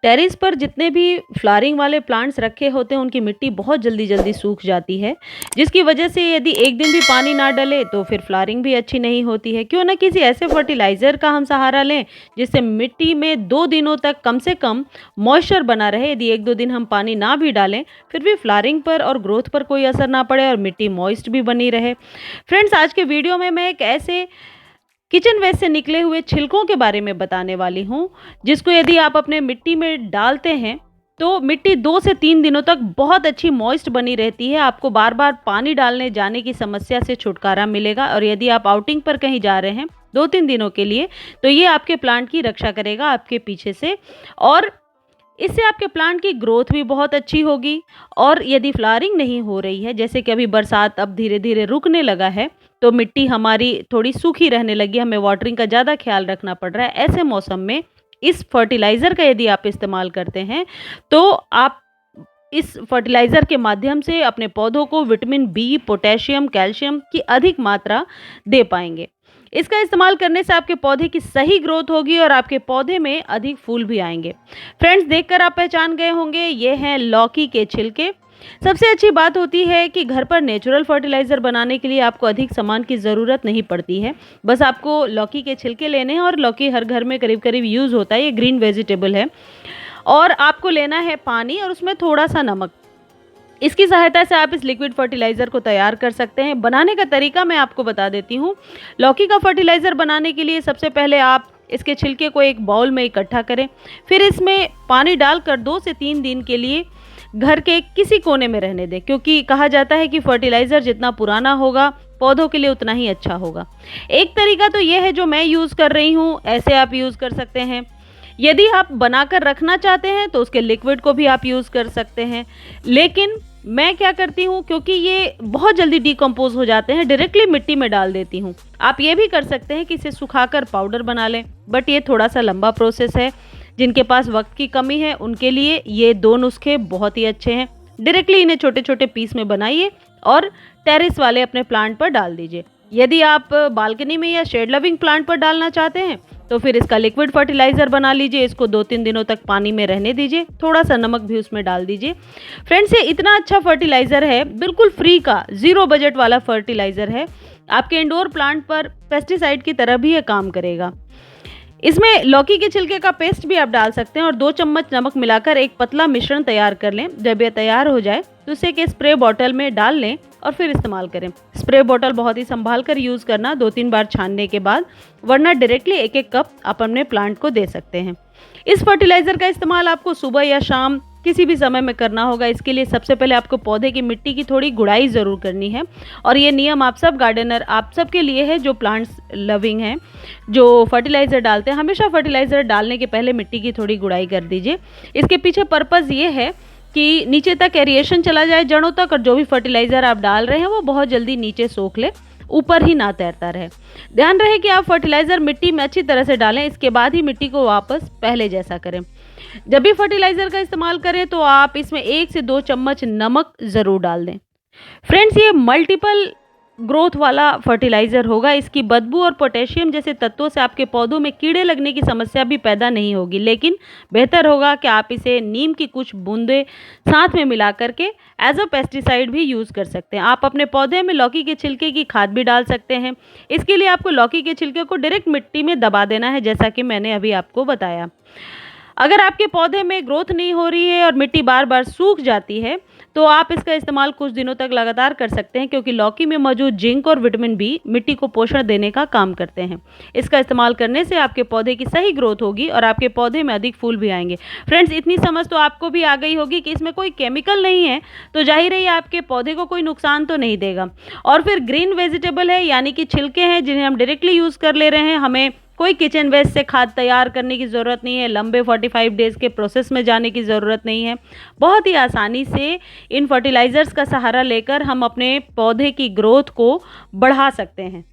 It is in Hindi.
टेरेस पर जितने भी फ्लावरिंग वाले प्लांट्स रखे होते हैं उनकी मिट्टी बहुत जल्दी-जल्दी सूख जाती है, जिसकी वजह से यदि एक दिन भी पानी ना डले तो फिर फ्लावरिंग भी अच्छी नहीं होती है। क्यों ना किसी ऐसे फर्टिलाइज़र का हम सहारा लें जिससे मिट्टी में 2 दिनों तक कम से कम मॉइस्चर बना रहे। यदि 1-2 दिन हम पानी ना भी डालें, फिर भी फ्लावरिंग पर और ग्रोथ पर कोई असर ना पड़े और मिट्टी मॉइस्ट भी बनी रहे। फ्रेंड्स, आज के वीडियो में मैं एक ऐसे किचन वेस्ट से निकले हुए छिलकों के बारे में बताने वाली हूँ, जिसको यदि आप अपने मिट्टी में डालते हैं, तो मिट्टी 2 से 3 दिनों तक बहुत अच्छी मॉइस्ट बनी रहती है। आपको बार-बार पानी डालने जाने की समस्या से छुटकारा मिलेगा और यदि आप आउटिंग पर कहीं जा रहे हैं 2-3 दिनों के लिए, तो ये आपके प्लांट की रक्षा करेगा आपके पीछे से और इससे आपके प्लांट की ग्रोथ भी बहुत अच्छी होगी। और यदि फ्लावरिंग नहीं हो रही है, जैसे कि अभी बरसात अब धीरे-धीरे रुकने लगा है, तो मिट्टी हमारी थोड़ी सूखी रहने लगी, हमें वाटरिंग का ज़्यादा ख्याल रखना पड़ रहा है। ऐसे मौसम में इस फर्टिलाइज़र का यदि आप इस्तेमाल करते हैं, तो आप इस फर्टिलाइज़र के माध्यम से अपने पौधों को विटामिन बी, पोटेशियम, कैल्शियम की अधिक मात्रा दे पाएँगे। इसका इस्तेमाल करने से आपके पौधे की सही ग्रोथ होगी और आपके पौधे में अधिक फूल भी आएंगे। फ्रेंड्स, देखकर आप पहचान गए होंगे, ये हैं लौकी के छिलके। सबसे अच्छी बात होती है कि घर पर नेचुरल फर्टिलाइज़र बनाने के लिए आपको अधिक सामान की ज़रूरत नहीं पड़ती है। बस आपको लौकी के छिलके लेने हैं और लौकी हर घर में करीब-करीब यूज़ होता है, ये ग्रीन वेजिटेबल है। और आपको लेना है पानी और उसमें थोड़ा-सा नमक। इसकी सहायता से आप इस लिक्विड फर्टिलाइज़र को तैयार कर सकते हैं। बनाने का तरीका मैं आपको बता देती हूँ। लौकी का फर्टिलाइज़र बनाने के लिए सबसे पहले आप इसके छिलके को एक बाउल में इकट्ठा करें, फिर इसमें पानी डालकर 2 से 3 दिन के लिए घर के किसी कोने में रहने दें, क्योंकि कहा जाता है कि फर्टिलाइज़र जितना पुराना होगा पौधों के लिए उतना ही अच्छा होगा। एक तरीका तो ये है जो मैं यूज़ कर रही हूँ, ऐसे आप यूज़ कर सकते हैं। यदि आप बनाकर रखना चाहते हैं तो उसके लिक्विड को भी आप यूज़ कर सकते हैं, लेकिन मैं क्या करती हूँ, क्योंकि ये बहुत जल्दी डिकम्पोज हो जाते हैं, डायरेक्टली मिट्टी में डाल देती हूँ। आप ये भी कर सकते हैं कि इसे सुखाकर पाउडर बना लें, बट ये थोड़ा सा लंबा प्रोसेस है। जिनके पास वक्त की कमी है उनके लिए ये 2 नुस्खे बहुत ही अच्छे हैं। डायरेक्टली इन्हें छोटे-छोटे पीस में बनाइए और टेरेस वाले अपने प्लांट पर डाल दीजिए। यदि आप बालकनी में या शेड लविंग प्लांट पर डालना चाहते हैं, तो फिर इसका लिक्विड फर्टिलाइज़र बना लीजिए। इसको 2-3 दिनों तक पानी में रहने दीजिए, थोड़ा-सा नमक भी उसमें डाल दीजिए। फ्रेंड्स, ये इतना अच्छा फर्टिलाइज़र है, बिल्कुल फ्री का, ज़ीरो बजट वाला फर्टिलाइज़र है। आपके इंडोर प्लांट पर पेस्टिसाइड की तरह भी ये काम करेगा। इसमें लौकी के छिलके का पेस्ट भी आप डाल सकते हैं और 2 चम्मच नमक मिलाकर एक पतला मिश्रण तैयार कर लें। जब यह तैयार हो जाए तो इसे एक स्प्रे बॉटल में डाल लें और फिर इस्तेमाल करें। स्प्रे बॉटल बहुत ही संभाल कर यूज़ करना, 2-3 बार छानने के बाद, वरना डायरेक्टली 1-1 कप आप अपने प्लांट को दे सकते हैं। इस फर्टिलाइज़र का इस्तेमाल आपको सुबह या शाम किसी भी समय में करना होगा। इसके लिए सबसे पहले आपको पौधे की मिट्टी की थोड़ी गुड़ाई ज़रूर करनी है और ये नियम आप सब गार्डनर, आप सब के लिए है जो प्लांट्स लविंग हैं, जो फर्टिलाइज़र डालते हैं। हमेशा फर्टिलाइज़र डालने के पहले मिट्टी की थोड़ी गुड़ाई कर दीजिए। इसके पीछे पर्पज़ ये है कि नीचे तक एरिएशन चला जाए, जड़ों तक, और जो भी फर्टिलाइज़र आप डाल रहे हैं वो बहुत जल्दी नीचे सोख ले, ऊपर ही ना तैरता रहे। ध्यान रहे कि आप फर्टिलाइज़र मिट्टी में अच्छी तरह से डालें, इसके बाद ही मिट्टी को वापस पहले जैसा करें। जब भी फर्टिलाइज़र का इस्तेमाल करें तो आप इसमें 1 से 2 चम्मच नमक ज़रूर डाल दें। फ्रेंड्स, ये मल्टीपल ग्रोथ वाला फर्टिलाइज़र होगा। इसकी बदबू और पोटेशियम जैसे तत्वों से आपके पौधों में कीड़े लगने की समस्या भी पैदा नहीं होगी, लेकिन बेहतर होगा कि आप इसे नीम की कुछ बूंदें साथ में मिला करके एज अ पेस्टिसाइड भी यूज़ कर सकते हैं। आप अपने पौधे में लौकी के छिलके की खाद भी डाल सकते हैं। इसके लिए आपको लौकी के छिलके को डायरेक्ट मिट्टी में दबा देना है, जैसा कि मैंने अभी आपको बताया। अगर आपके पौधे में ग्रोथ नहीं हो रही है और मिट्टी बार-बार सूख जाती है, तो आप इसका इस्तेमाल कुछ दिनों तक लगातार कर सकते हैं, क्योंकि लौकी में मौजूद जिंक और विटामिन बी मिट्टी को पोषण देने का काम करते हैं। इसका इस्तेमाल करने से आपके पौधे की सही ग्रोथ होगी और आपके पौधे में अधिक फूल भी आएंगे। फ्रेंड्स, इतनी समझ तो आपको भी आ गई होगी कि इसमें कोई केमिकल नहीं है, तो जाहिर है ये आपके पौधे को कोई नुकसान तो नहीं देगा। और फिर ग्रीन वेजिटेबल है, यानी कि छिलके हैं जिन्हें हम डायरेक्टली यूज़ कर ले रहे हैं। हमें कोई किचन वेस्ट से खाद तैयार करने की ज़रूरत नहीं है, लंबे 45 डेज़ के प्रोसेस में जाने की ज़रूरत नहीं है। बहुत ही आसानी से इन फर्टिलाइज़र्स का सहारा लेकर हम अपने पौधे की ग्रोथ को बढ़ा सकते हैं।